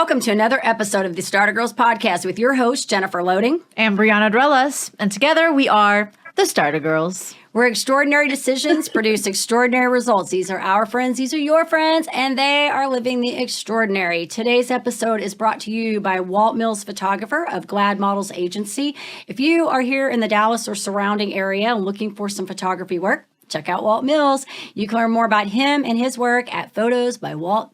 Welcome to another episode of the Starter Girls Podcast with your host, Jennifer Loading. And Brianna Drelas. And together we are the Starter Girls. Where extraordinary decisions produce extraordinary results. These are our friends, these are your friends, and they are living the extraordinary. Today's episode is brought to you by Walt Mills Photographer of Glad Models Agency. If you are here in the Dallas or surrounding area and looking for some photography work, check out Walt Mills. You can learn more about him and his work at photosbywalt.com.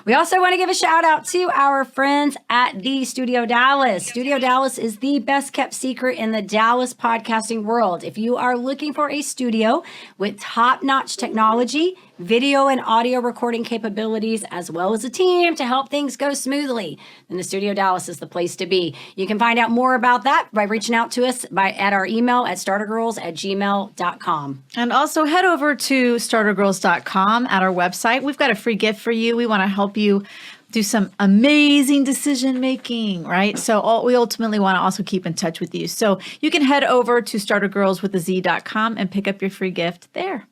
We also want to give a shout out to our friends at the Studio Dallas. Studio Dallas is the best kept secret in the Dallas podcasting world. If you are looking for a studio with top-notch technology, video and audio recording capabilities, as well as a team to help things go smoothly, then the Studio Dallas is the place to be. You can find out more about that by reaching out to us at our email at startergirls@gmail.com. And also head over to startergirls.com at our website. We've got a free gift for you. We want to help you do some amazing decision making, right? So we ultimately want to also keep in touch with you. So you can head over to startergirls.com and pick up your free gift there.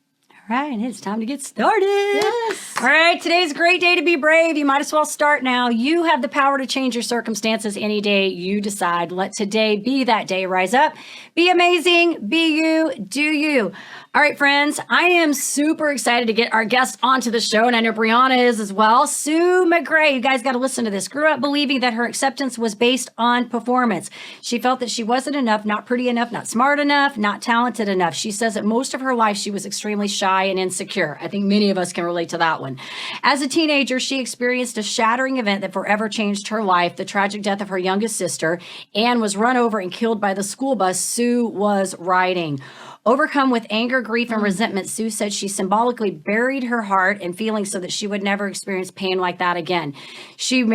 All right, and it's time to get started. Yes. All right, today's a great day to be brave. You might as well start now. You have the power to change your circumstances any day you decide. Let today be that day. Rise up, be amazing, be you, do you. All right, friends, I am super excited to get our guest onto the show, and I know Brianna is as well. Sue McGray, you guys got to listen to this. Grew up believing that her acceptance was based on performance. She felt that she wasn't enough, not pretty enough, not smart enough, not talented enough. She says that most of her life she was extremely shy and insecure. I think many of us can relate to that one. As a teenager, she experienced a shattering event that forever changed her life, the tragic death of her youngest sister. Anne was run over and killed by the school bus Sue was riding. Overcome with anger, grief, and resentment, Sue said she symbolically buried her heart and feelings so that she would never experience pain like that again. Sue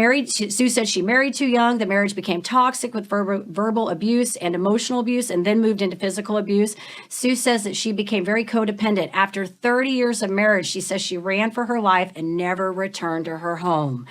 said she married too young. The marriage became toxic with verbal abuse and emotional abuse, and then moved into physical abuse. Sue says that she became very codependent. After 30 years of marriage, she says she ran for her life and never returned to her home.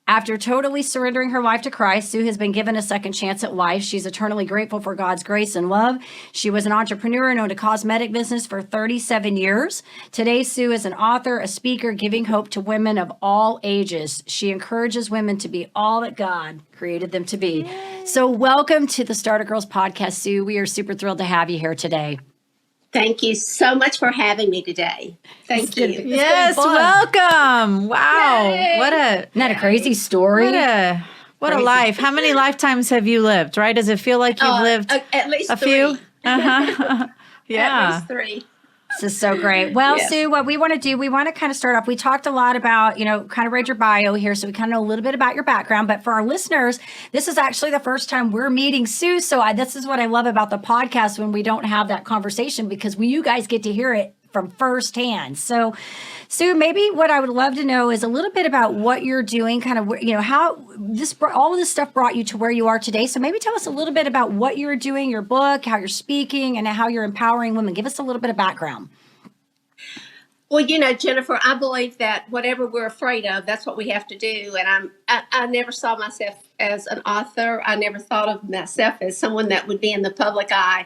After totally surrendering her life to Christ, Sue has been given a second chance at life. She's eternally grateful for God's grace and love. She was an entrepreneur and owned a cosmetic business for 37 years. Today, Sue is an author, a speaker, giving hope to women of all ages. She encourages women to be all that God created them to be. Yay. So welcome to the Starter Girls Podcast, Sue. We are super thrilled to have you here today. Thank you so much for having me today. Thank you. Yes, welcome. Wow. Yay. Isn't that a crazy story? What a life. How many lifetimes have you lived, right? Does it feel like you've lived at least a three. few? Uh-huh. Yeah. At least three. This is so great. Well, Yes. Sue, what we want to do, we want to kind of start off. We talked a lot about, kind of read your bio here, so we kind of know a little bit about your background. But for our listeners, this is actually the first time we're meeting Sue. So this is what I love about the podcast when we don't have that conversation, because you guys get to hear it from firsthand. So, Sue, maybe what I would love to know is a little bit about what you're doing, kind of, how all of this stuff brought you to where you are today. So maybe tell us a little bit about what you're doing, your book, how you're speaking, and how you're empowering women. Give us a little bit of background. Well, Jennifer, I believe that whatever we're afraid of, that's what we have to do. And I never saw myself as an author. I never thought of myself as someone that would be in the public eye.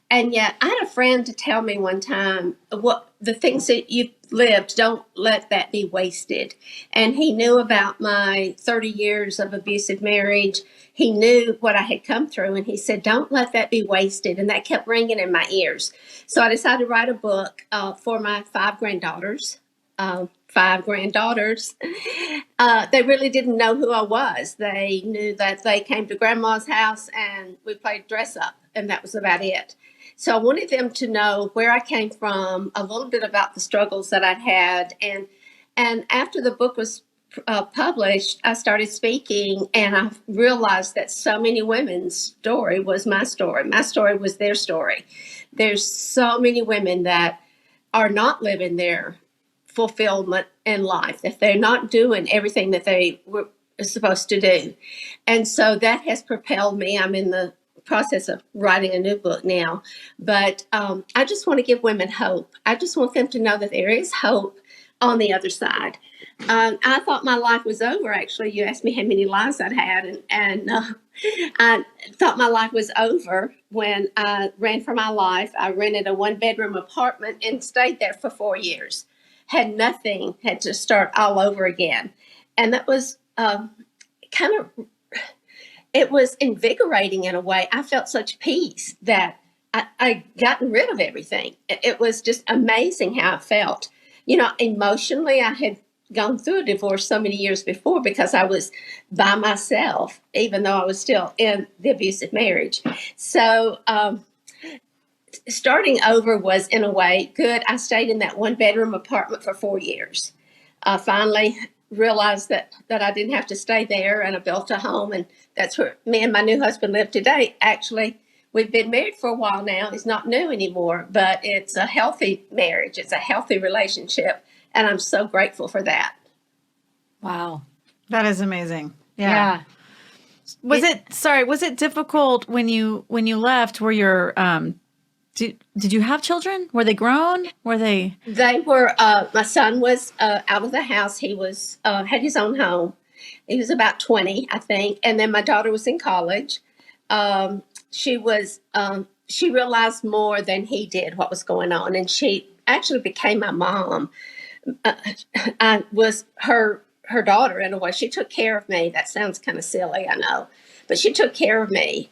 And yet I had a friend to tell me one time, what the things that you've lived, don't let that be wasted. And he knew about my 30 years of abusive marriage. He knew what I had come through. And he said, don't let that be wasted. And that kept ringing in my ears. So I decided to write a book for my five granddaughters. They really didn't know who I was. They knew that they came to grandma's house and we played dress up. And that was about it. So I wanted them to know where I came from, a little bit about the struggles that I'd had. And after the book was published, I started speaking, and I realized that so many women's story was my story. My story was their story. There's so many women that are not living their fulfillment in life, that they're not doing everything that they were supposed to do. And so that has propelled me. I'm in the process of writing a new book now, but I just want to give women hope. I just want them to know that there is hope on the other side. I thought my life was over. Actually, you asked me how many lives I'd had, and I thought my life was over when I ran for my life. I rented a one-bedroom apartment and stayed there for 4 years. Had nothing, had to start all over again. And that was kind of, it was invigorating in a way. I felt such peace that I gotten rid of everything. It was just amazing how I felt. Emotionally, I had gone through a divorce so many years before because I was by myself, even though I was still in the abusive marriage. So starting over was, in a way, good. I stayed in that one-bedroom apartment for 4 years. Finally realized that I didn't have to stay there, and I built a home, and that's where me and my new husband live today. Actually, we've been married for a while now. It's not new anymore, but it's a healthy marriage. It's a healthy relationship, and I'm so grateful for that. Wow. That is amazing. Yeah. Was it difficult when you left? Were your did you have children? Were they grown? Were they? They were. My son was out of the house. He was had his own home. He was about 20, I think, and then my daughter was in college. She realized more than he did what was going on, and she actually became my mom. I was her daughter in a way. She took care of me. That sounds kind of silly, I know, but she took care of me.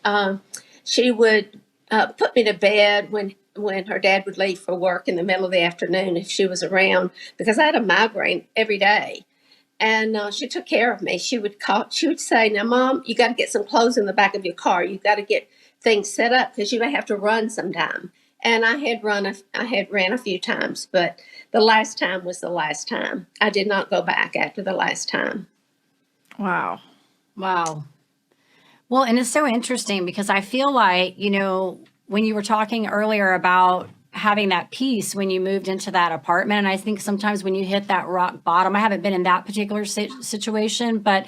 She would put me to bed when her dad would leave for work in the middle of the afternoon if she was around, because I had a migraine every day. And she took care of me. She would say, "Now, Mom, you got to get some clothes in the back of your car. You got to get things set up because you may have to run sometime." And I had ran a few times, but the last time was the last time. I did not go back after the last time. Wow. Well, and it's so interesting because I feel like, when you were talking earlier about having that peace when you moved into that apartment, and I think sometimes when you hit that rock bottom, I haven't been in that particular situation, but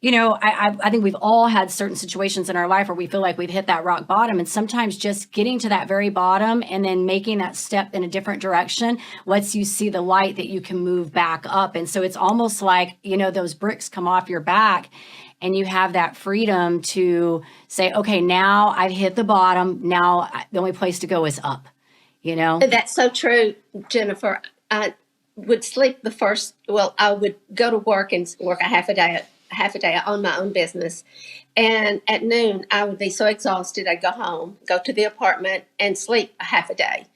I think we've all had certain situations in our life where we feel like we've hit that rock bottom, and sometimes just getting to that very bottom and then making that step in a different direction lets you see the light that you can move back up. And so it's almost like, those bricks come off your back and you have that freedom to say, okay, now I've hit the bottom. Now the only place to go is up, That's so true, Jennifer. I would sleep I would go to work and work a half a day. I own my own business. And at noon, I would be so exhausted, I'd go home, go to the apartment, and sleep a half a day.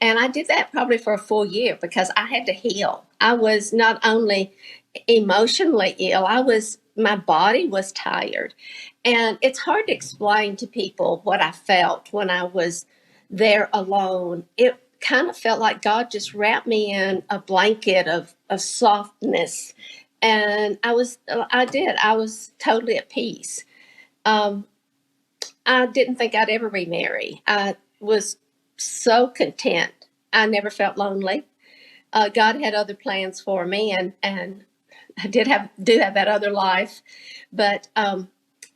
And I did that probably for a full year because I had to heal. I was not only emotionally ill, my body was tired. And it's hard to explain to people what I felt when I was there alone. It kind of felt like God just wrapped me in a blanket of softness. And I was totally at peace. I didn't think I'd ever remarry. I was so content. I never felt lonely. God had other plans for me, and I do have that other life, but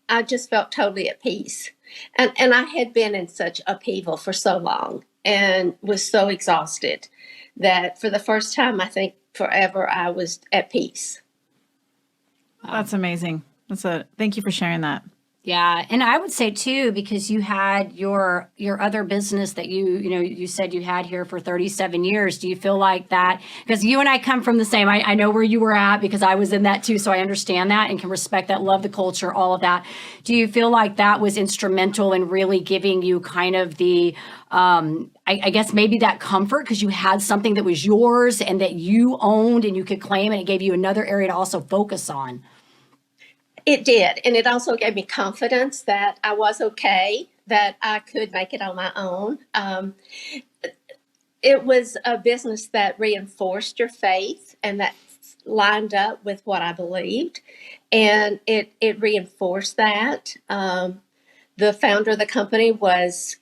I just felt totally at peace. And I had been in such upheaval for so long and was so exhausted that for the first time, I think forever, I was at peace. That's amazing. Thank you for sharing that. Yeah. And I would say too, because you had your other business that you said you had here for 37 years. Do you feel like that? Because you and I come from the same, I know where you were at because I was in that too. So I understand that and can respect that, love the culture, all of that. Do you feel like that was instrumental in really giving you kind of the, I guess maybe that comfort because you had something that was yours and that you owned and you could claim, and it gave you another area to also focus on? It did. And it also gave me confidence that I was okay, that I could make it on my own. It was a business that reinforced your faith and that lined up with what I believed. And it reinforced that. The founder of the company was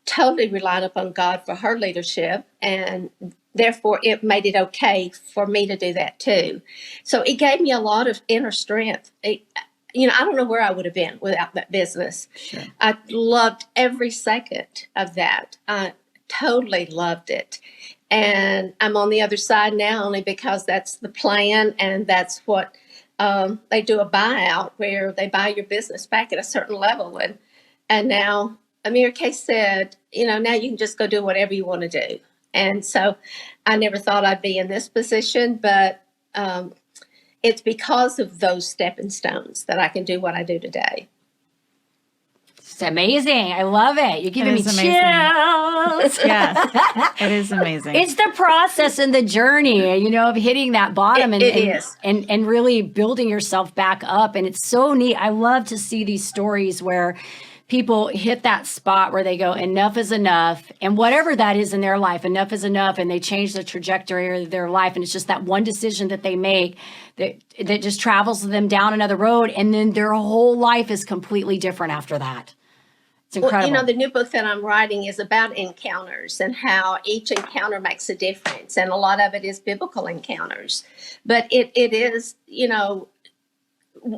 totally relied upon God for her leadership, and therefore it made it okay for me to do that too. So it gave me a lot of inner strength. I don't know where I would have been without that business. Sure. I loved every second of that. I totally loved it. And I'm on the other side now only because that's the plan, and that's what they do, a buyout where they buy your business back at a certain level. And now Amir K said, now you can just go do whatever you want to do. And so I never thought I'd be in this position, but it's because of those stepping stones that I can do what I do today. It's amazing. I love it. You're giving me is chills. amazing. Yes, it is amazing. It's the process and the journey, of hitting that bottom It is. and really building yourself back up. And it's so neat. I love to see these stories where people hit that spot where they go, enough is enough. And whatever that is in their life, enough is enough. And they change the trajectory of their life. And it's just that one decision that they make that just travels them down another road. And then their whole life is completely different after that. It's incredible. Well, the new book that I'm writing is about encounters and how each encounter makes a difference. And a lot of it is biblical encounters. But it is,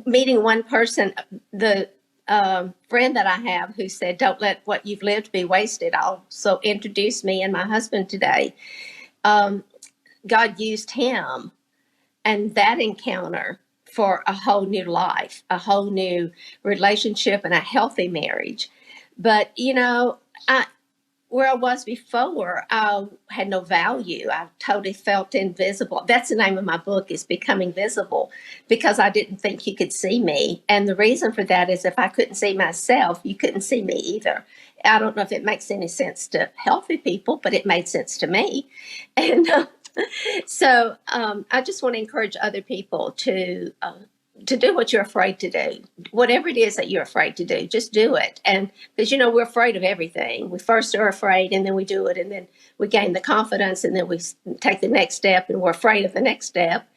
meeting one person, the friend that I have who said, don't let what you've lived be wasted, also introduced me and my husband today. God used him and that encounter for a whole new life, a whole new relationship, and a healthy marriage. But, where I was before, I had no value. I totally felt invisible. That's the name of my book, is Becoming Visible, because I didn't think you could see me. And the reason for that is if I couldn't see myself, you couldn't see me either. I don't know if it makes any sense to healthy people, but it made sense to me. And so I just want to encourage other people to do what you're afraid to do. Whatever it is that you're afraid to do, just do it. And because, we're afraid of everything. We first are afraid, and then we do it, and then we gain the confidence, and then we take the next step, and we're afraid of the next step.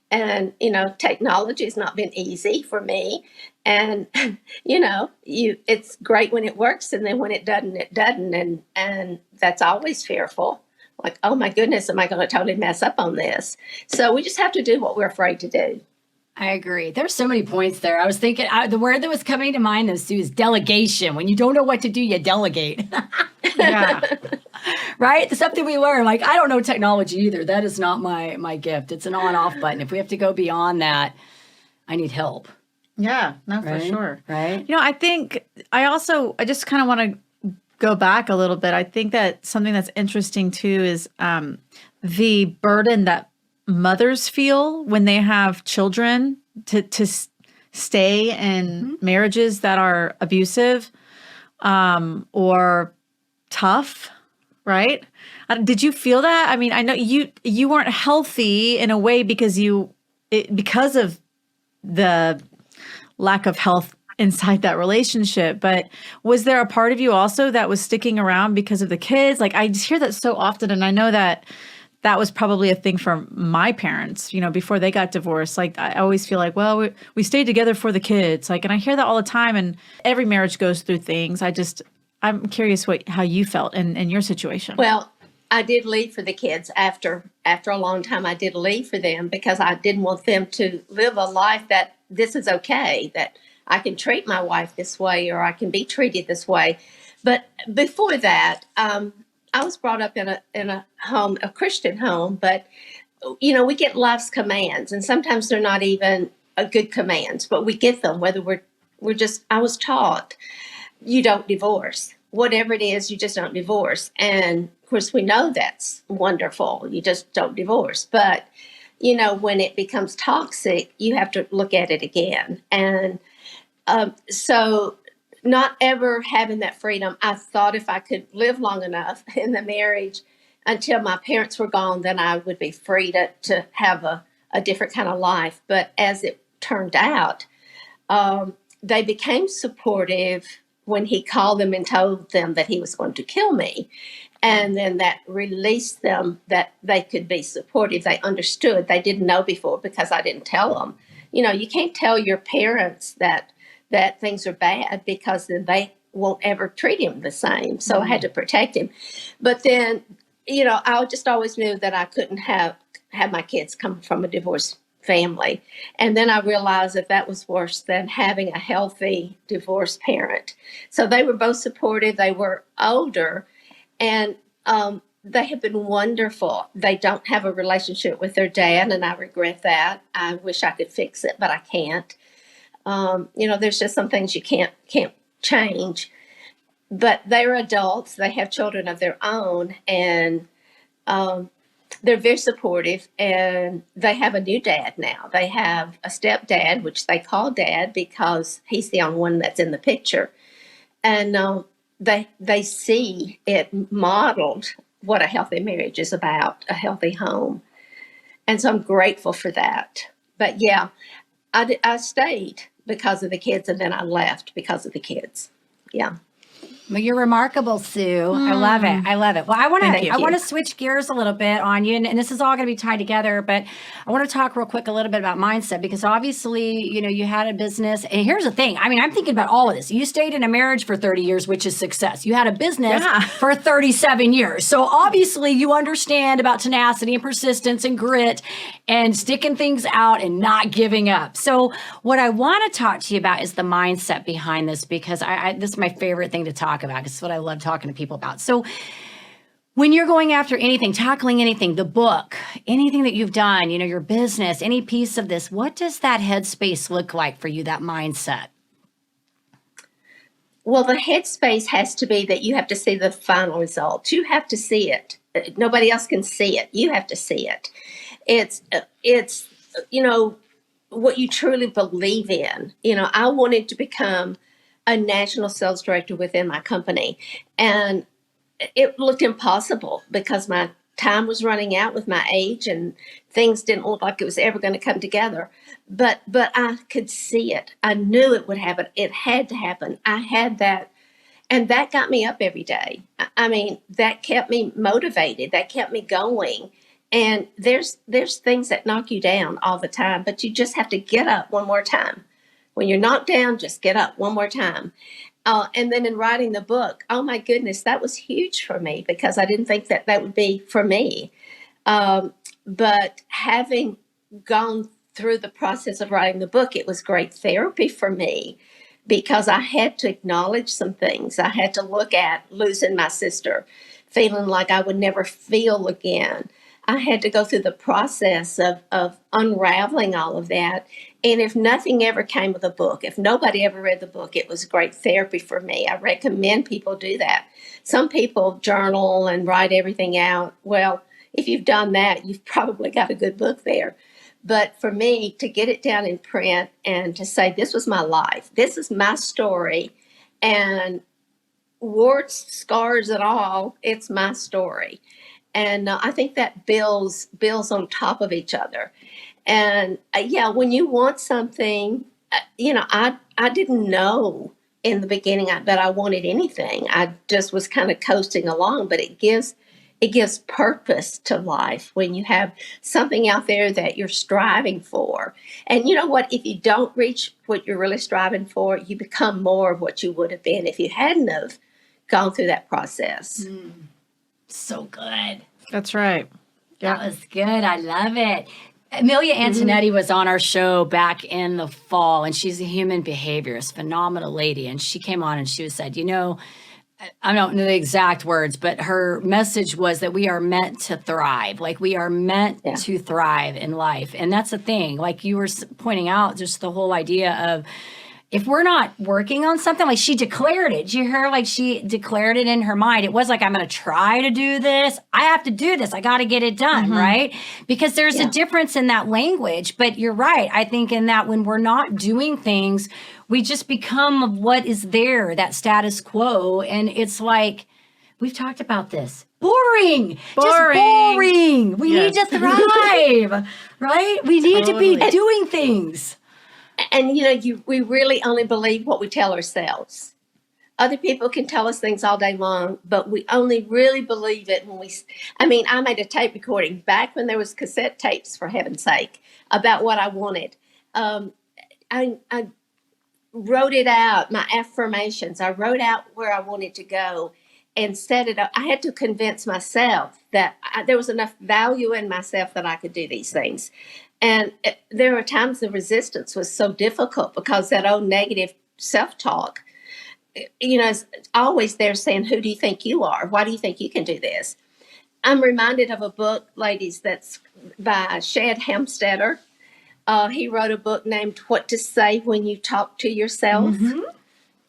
And, technology has not been easy for me. And, it's great when it works, and then when it doesn't, it doesn't. And that's always fearful. Like, oh my goodness, am I going to totally mess up on this? So we just have to do what we're afraid to do. I agree. There's so many points there. I was thinking the word that was coming to mind, though, Sue, is delegation. When you don't know what to do, you delegate. Yeah. Right? It's something we learn. Like, I don't know technology either. That is not my gift. It's an on-off button. If we have to go beyond that, I need help. Yeah, no, Right? for sure. Right? I think I just kind of want to go back a little bit. I think that something that's interesting too is the burden that mothers feel when they have children to stay in marriages that are abusive or tough, right? Did you feel that? I mean, I know you weren't healthy in a way because of the lack of health inside that relationship, but was there a part of you also that was sticking around because of the kids? Like, I just hear that so often, and I know that was probably a thing for my parents, before they got divorced. Like, I always feel like, well, we stayed together for the kids. Like, and I hear that all the time, and every marriage goes through things. I'm curious how you felt in your situation. Well, I did leave for the kids after a long time. I did leave for them because I didn't want them to live a life that this is okay, that I can treat my wife this way or I can be treated this way. But before that, I was brought up in a home, a Christian home, but we get life's commands, and sometimes they're not even good commands, but we get them. Whether I was taught, you don't divorce. Whatever it is, you just don't divorce. And of course, we know that's wonderful. You just don't divorce. But when it becomes toxic, you have to look at it again. And so not ever having that freedom, I thought if I could live long enough in the marriage until my parents were gone, then I would be free to have a different kind of life. But as it turned out, they became supportive when he called them and told them that he was going to kill me. And then that released them that they could be supportive. They understood. They didn't know before because I didn't tell them. You can't tell your parents that things are bad because then they won't ever treat him the same. So I had to protect him. But then, I just always knew that I couldn't have my kids come from a divorced family. And then I realized that was worse than having a healthy divorced parent. So they were both supportive. They were older, and they have been wonderful. They don't have a relationship with their dad, and I regret that. I wish I could fix it, but I can't. There's just some things you can't change, but they're adults. They have children of their own. And, they're very supportive, and they have a new dad now. They have a stepdad, which they call dad because he's the only one that's in the picture. And they see it modeled what a healthy marriage is about, a healthy home. And so I'm grateful for that. But yeah, I stayed because of the kids, and then I left because of the kids. Yeah. Well, you're remarkable, Sue. I love it. I love it. Well, I want Thank to you. switch gears a little bit on you, and this is all going to be tied together. But I want to talk real quick a little bit about mindset, because obviously, you had a business. And here's the thing. I mean, I'm thinking about all of this. You stayed in a marriage for 30 years, which is success. You had a business for 37 years. So obviously, you understand about tenacity and persistence and grit and sticking things out and not giving up. So what I want to talk to you about is the mindset behind this, because this is my favorite thing to talk about. It's what I love talking to people about. So when you're going after anything, tackling anything, the book, anything that you've done, your business, any piece of this, what does that headspace look like for you, that mindset? Well, the headspace has to be that you have to see the final result. You have to see it. Nobody else can see it. You have to see it. It's what you truly believe in. I wanted to become a national sales director within my company, and it looked impossible because my time was running out with my age, and things didn't look like it was ever going to come together. But I could see it. I knew it would happen. It had to happen. I had that. And that got me up every day. I mean, that kept me motivated. That kept me going. And there's things that knock you down all the time, but you just have to get up one more time. When you're knocked down, just get up one more time. And then in writing the book, oh my goodness, that was huge for me, because I didn't think that would be for me. But having gone through the process of writing the book, it was great therapy for me, because I had to acknowledge some things. I had to look at losing my sister, feeling like I would never feel again. I had to go through the process of unraveling all of that. And if nothing ever came of the book, if nobody ever read the book, it was great therapy for me. I recommend people do that. Some people journal and write everything out. Well, if you've done that, you've probably got a good book there. But for me, to get it down in print and to say, this was my life, this is my story, and warts, scars, and all, it's my story. And I think that builds on top of each other. And when you want something, I didn't know in the beginning that I wanted anything. I just was kind of coasting along, but it gives purpose to life when you have something out there that you're striving for. And you know what? If you don't reach what you're really striving for, you become more of what you would have been if you hadn't have gone through that process. So good. That's right. That was good. I love it. Amelia Antonetti was on our show back in the fall, and she's a human behaviorist, phenomenal lady. And she came on and she said, I don't know the exact words, but her message was that we are meant to thrive. Like, we are meant to thrive in life. And that's the thing. Like you were pointing out, just the whole idea of, if we're not working on something, like she declared it. Did you hear? Like, she declared it in her mind. It was like, I'm going to try to do this. I have to do this. I got to get it done, right? Because there's a difference in that language. But you're right. I think in that when we're not doing things, we just become of what is there, that status quo. And it's like, we've talked about this. Boring. Just boring. We need to thrive, right? We need to be doing things. And we really only believe what we tell ourselves. Other people can tell us things all day long, but we only really believe it when I made a tape recording back when there was cassette tapes, for heaven's sake, about what I wanted. I wrote it out, my affirmations. I wrote out where I wanted to go and set it up. I had to convince myself that there was enough value in myself that I could do these things. And there were times the resistance was so difficult because that old negative self-talk, is always there saying, who do you think you are? Why do you think you can do this? I'm reminded of a book, ladies, that's by Shad Hamstetter. He wrote a book named What to Say When You Talk to Yourself.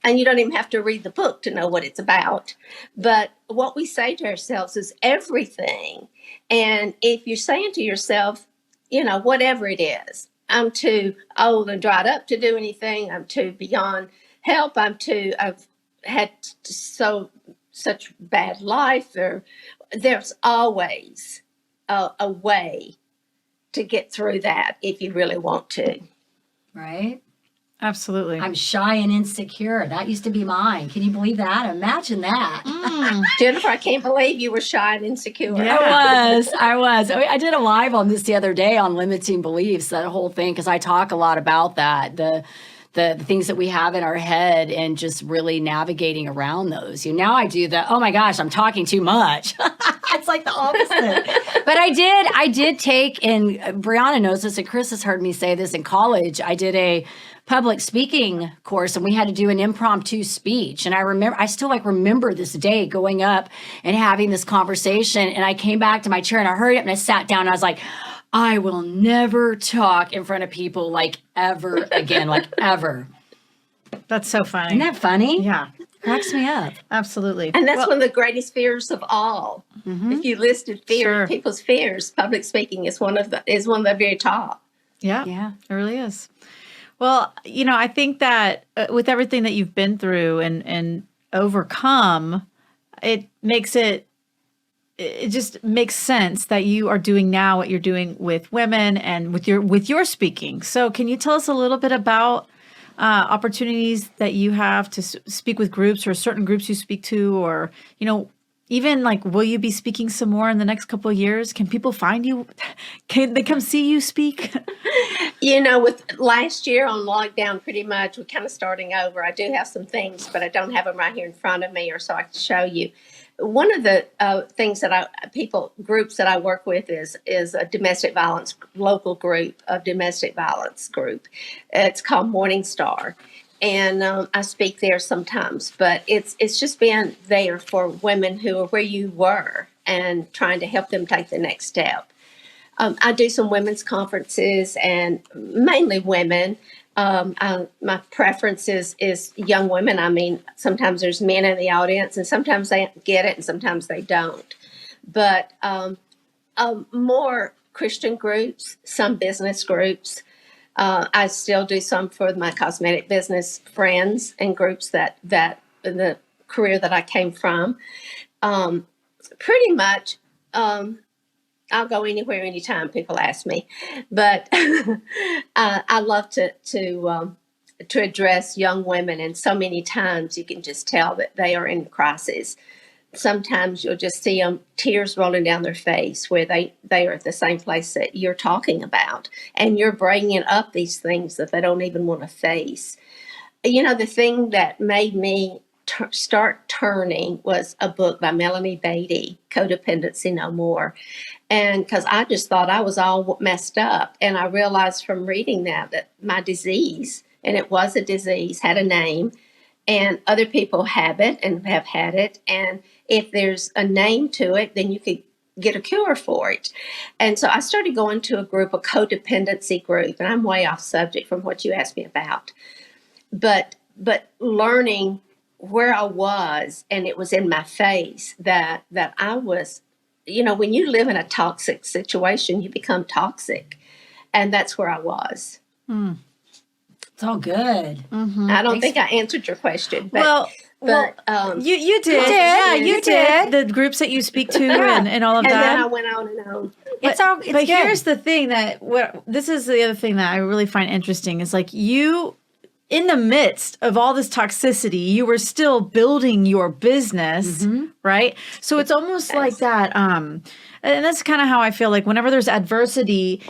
and you don't even have to read the book to know what it's about. But what we say to ourselves is everything. And if you're saying to yourself, whatever it is, I'm too old and dried up to do anything. I'm too beyond help. I've had such bad life. Or there's always a way to get through that if you really want to. Right? Absolutely. I'm shy and insecure. That used to be mine. Can you believe that? Imagine that. Jennifer, I can't believe you were shy and insecure. I was. I did a live on this the other day on limiting beliefs, that whole thing, because I talk a lot about that, the things that we have in our head and just really navigating around those. Now I do the, oh my gosh, I'm talking too much. It's like the opposite. But I did take, and Brianna knows this, and Chris has heard me say this in college. I did a public speaking course, and we had to do an impromptu speech. And I still remember this day going up and having this conversation. And I came back to my chair and I hurried up and I sat down and I was like, I will never talk in front of people ever again, ever. That's so funny. Isn't that funny? Yeah. Cracks me up. Absolutely. And that's one of the greatest fears of all. If you listed people's fears, public speaking is one of the very top. Yeah. Yeah. It really is. Well, I think that with everything that you've been through and overcome, it just makes sense that you are doing now what you're doing with women and with your speaking. So can you tell us a little bit about opportunities that you have to speak with groups, or certain groups you speak to, or, even will you be speaking some more in the next couple of years? Can people find you? Can they come see you speak? With last year on lockdown, pretty much we're kind of starting over. I do have some things, but I don't have them right here in front of me, or so I can show you. One of the things that groups that I work with is a domestic violence, local group of domestic violence group. It's called Morning Star. And I speak there sometimes, but it's just been there for women who are where you were and trying to help them take the next step. I do some women's conferences, and mainly women. My preference is young women. I mean, sometimes there's men in the audience, and sometimes they get it and sometimes they don't. But more Christian groups, some business groups. I still do some for my cosmetic business friends and groups that in the career that I came from. Pretty much, I'll go anywhere, anytime people ask me. But I love to address young women, and so many times you can just tell that they are in crisis. Sometimes you'll just see them, tears rolling down their face, where they are at the same place that you're talking about, and you're bringing up these things that they don't even want to face. The thing that made me start turning was a book by Melanie Beatty, Codependency No More. And because I just thought I was all messed up, and I realized from reading that my disease, and it was a disease, had a name, and other people have it and have had it. And if there's a name to it, then you could get a cure for it. And so I started going to a codependency group, and I'm way off subject from what you asked me about. But learning where I was, and it was in my face that I was, when you live in a toxic situation, you become toxic. And that's where I was. It's all good. Mm-hmm. I don't think I answered your question. But, you did. Yeah, you did. The groups that you speak to and all of that. And then I went on and on. It's but good. Here's the thing this is the other thing that I really find interesting is you, in the midst of all this toxicity, you were still building your business, right? So it's almost like that. And that's kind of how I feel whenever there's adversity,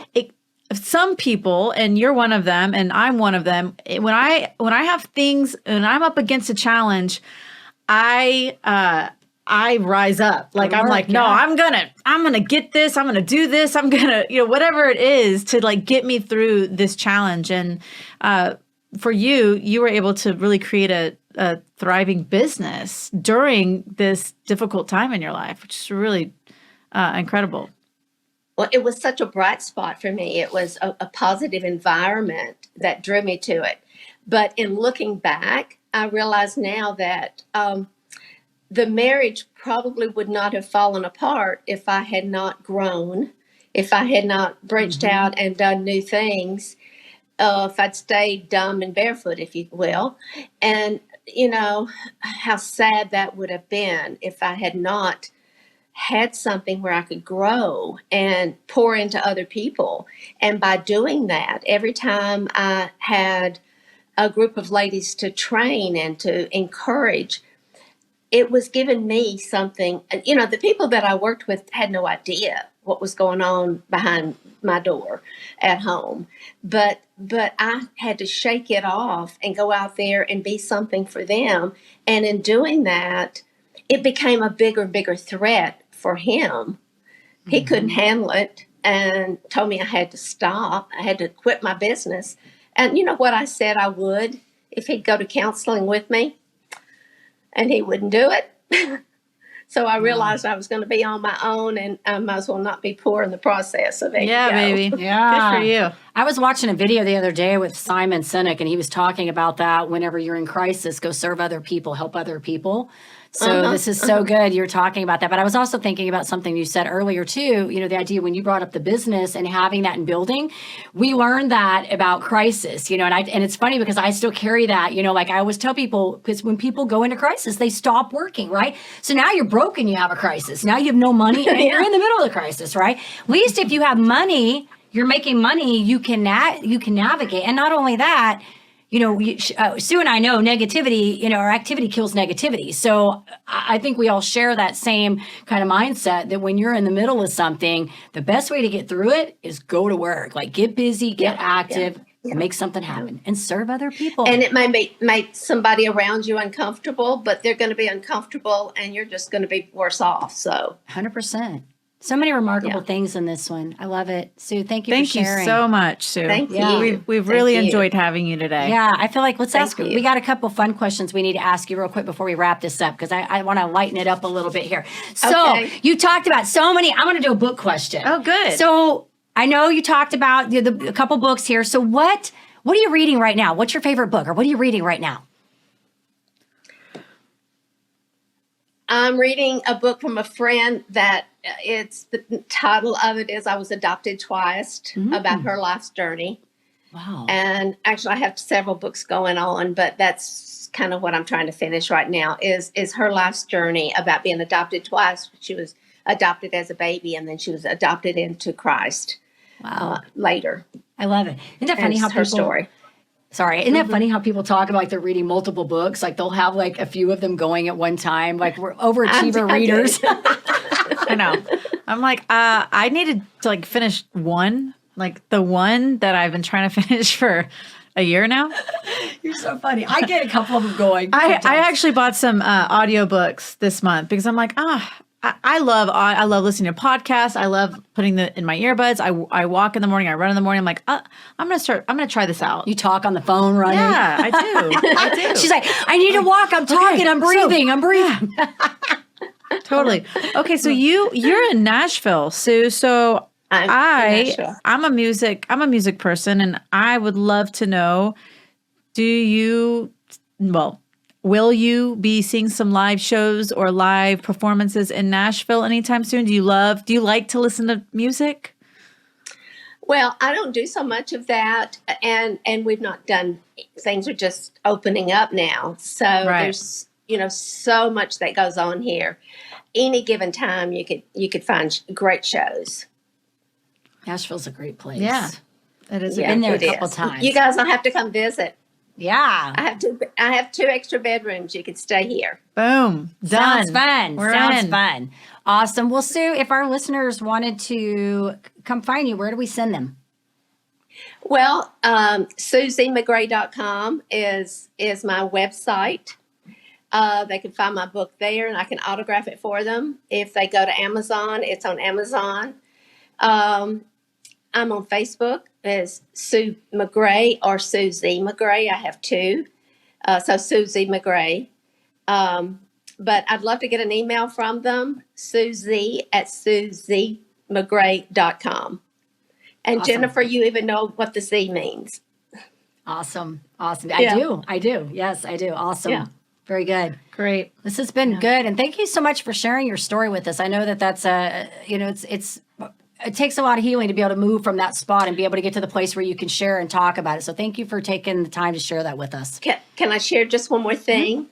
some people, and you're one of them, and I'm one of them. When I have things and I'm up against a challenge, I rise up. I'm gonna get this. I'm gonna do this. I'm gonna, whatever it is to get me through this challenge. And for you were able to really create a thriving business during this difficult time in your life, which is really incredible. Well, it was such a bright spot for me. It was a positive environment that drew me to it. But in looking back, I realize now that the marriage probably would not have fallen apart if I had not grown, if I had not branched out and done new things, if I'd stayed dumb and barefoot, if you will. And, how sad that would have been if I had not had something where I could grow and pour into other people. And by doing that, every time I had a group of ladies to train and to encourage, it was giving me something. The people that I worked with had no idea what was going on behind my door at home, but I had to shake it off and go out there and be something for them. And in doing that, it became a bigger and bigger threat for him. He couldn't handle it and told me I had to stop. I had to quit my business. And you know what I said I would if he'd go to counseling with me? And he wouldn't do it. So I realized I was going to be on my own, and I might as well not be poor in the process. So there you go. Baby. Yeah. Good for you. I was watching a video the other day with Simon Sinek, and he was talking about that whenever you're in crisis, go serve other people, help other people. So this is so good you're talking about that. But I was also thinking about something you said earlier too, the idea when you brought up the business and having that in building, we learned that about crisis, and it's funny because I still carry that, like I always tell people, because when people go into crisis, they stop working, right? So now you're broken, you have a crisis. Now you have no money and you're in the middle of the crisis, right? At least if you have money, you're making money, you can navigate. And not only that, Sue and I know negativity, our activity kills negativity. So I think we all share that same kind of mindset that when you're in the middle of something, the best way to get through it is go to work, like get busy, get active, make something happen and serve other people. And it may make somebody around you uncomfortable, but they're going to be uncomfortable and you're just going to be worse off. So 100%. So many remarkable things in this one. I love it. Sue, thank you for sharing. Thank you so much, Sue. Thank you. We've really enjoyed having you today. Yeah, I feel like let's ask. you. We got a couple fun questions we need to ask you real quick before we wrap this up because I want to lighten it up a little bit here. So you talked about so many. I'm going to do a book question. Oh, good. So I know you talked about a couple books here. So what are you reading right now? What's your favorite book, or what are you reading right now? I'm reading a book from a friend that the title of it is I Was Adopted Twice, about her life's journey. Wow. And actually I have several books going on, but that's kind of what I'm trying to finish right now is her life's journey about being adopted twice. She was adopted as a baby and then she was adopted into Christ later. I love it. Isn't that funny how her people, story. Sorry, isn't that funny how people talk about like they're reading multiple books? Like they'll have like a few of them going at one time. Like we're overachiever readers. I know. I'm like, I needed to like finish one, like the one that I've been trying to finish for a year now. You're so funny. I get a couple of them going. I actually bought some audiobooks this month because I'm like, I love listening to podcasts. I love putting in my earbuds. I walk in the morning. I run in the morning. I'm like, I'm gonna try this out. You talk on the phone running. Yeah, I do. I do. She's like, I need to walk. I'm talking. I'm breathing. I'm breathing. Totally. Okay, so you're in Nashville, Sue. So I'm a music person, and I would love to know, will you be seeing some live shows or live performances in Nashville anytime soon? Do you like to listen to music? Well, I don't do so much of that, and we've not done, things are just opening up now. So there's so much that goes on here. Any given time you could find great shows. Nashville's a great place. Yeah. It is. I've been there a couple times. You guys will have to come visit. Yeah. I have 2 extra bedrooms. You could stay here. Boom. Done. Sounds fun. We're Sounds in. fun. Awesome. Well, Sue, if our listeners wanted to come find you, where do we send them? Well, SusieMcGray.com is my website. They can find my book there, and I can autograph it for them. If they go to Amazon, it's on Amazon. I'm on Facebook as Sue McGray or Susie McGray. I have 2. So Susie McGray. But I'd love to get an email from them, Susie@SusieMcGray.com. And awesome. Jennifer, you even know what the Z means. Awesome. Awesome. Yeah. I do. Yes, I do. Awesome. Yeah. Very good. Great. This has been good. And thank you so much for sharing your story with us. I know that that's it takes a lot of healing to be able to move from that spot and be able to get to the place where you can share and talk about it. So thank you for taking the time to share that with us. Can I share just one more thing?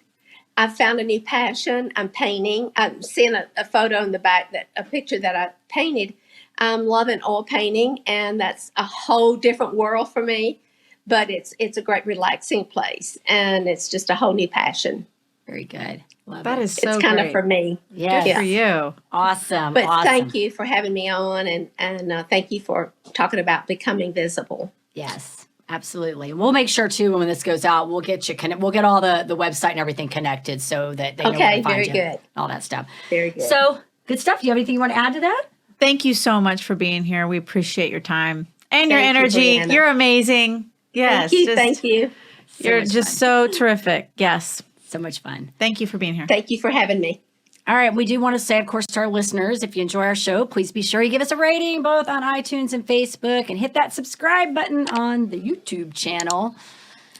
I've found a new passion. I'm painting. I'm seeing a photo in the back, a picture that I painted. I'm loving oil painting, and that's a whole different world for me. But it's a great relaxing place, and it's just a whole new passion. Very good. Love That it. is so It's kind great. of for me. Yes. Good for you. Awesome. But awesome. thank you for having me on, and thank you for talking about becoming visible. Yes, absolutely. We'll make sure too when this goes out, we'll get you we'll get all the website and everything connected so that they know where Okay, to find very you. good. All that stuff. Very good. So good stuff. Do you have anything you want to add to that? Thank you so much for being here. We appreciate your time and your Thank you, energy. Brianna. You're amazing. Yes. Thank you. You're much just so terrific. Yes. So much fun. Thank you for being here. Thank you for having me. All right. We do want to say, of course, to our listeners, if you enjoy our show, please be sure you give us a rating both on iTunes and Facebook and hit that subscribe button on the YouTube channel.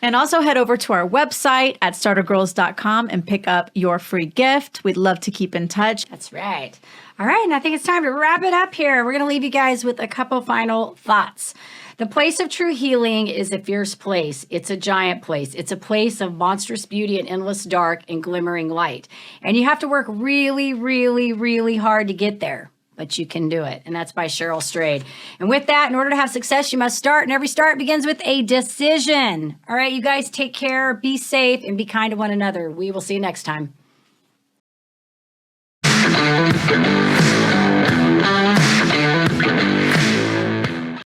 And also head over to our website at startergirls.com and pick up your free gift. We'd love to keep in touch. That's right. All right. And I think it's time to wrap it up here. We're going to leave you guys with a couple final thoughts. The place of true healing is a fierce place. It's a giant place. It's a place of monstrous beauty and endless dark and glimmering light. And you have to work really, really, really hard to get there. But you can do it. And that's by Cheryl Strayed. And with that, in order to have success, you must start. And every start begins with a decision. All right, you guys take care, be safe, and be kind to one another. We will see you next time.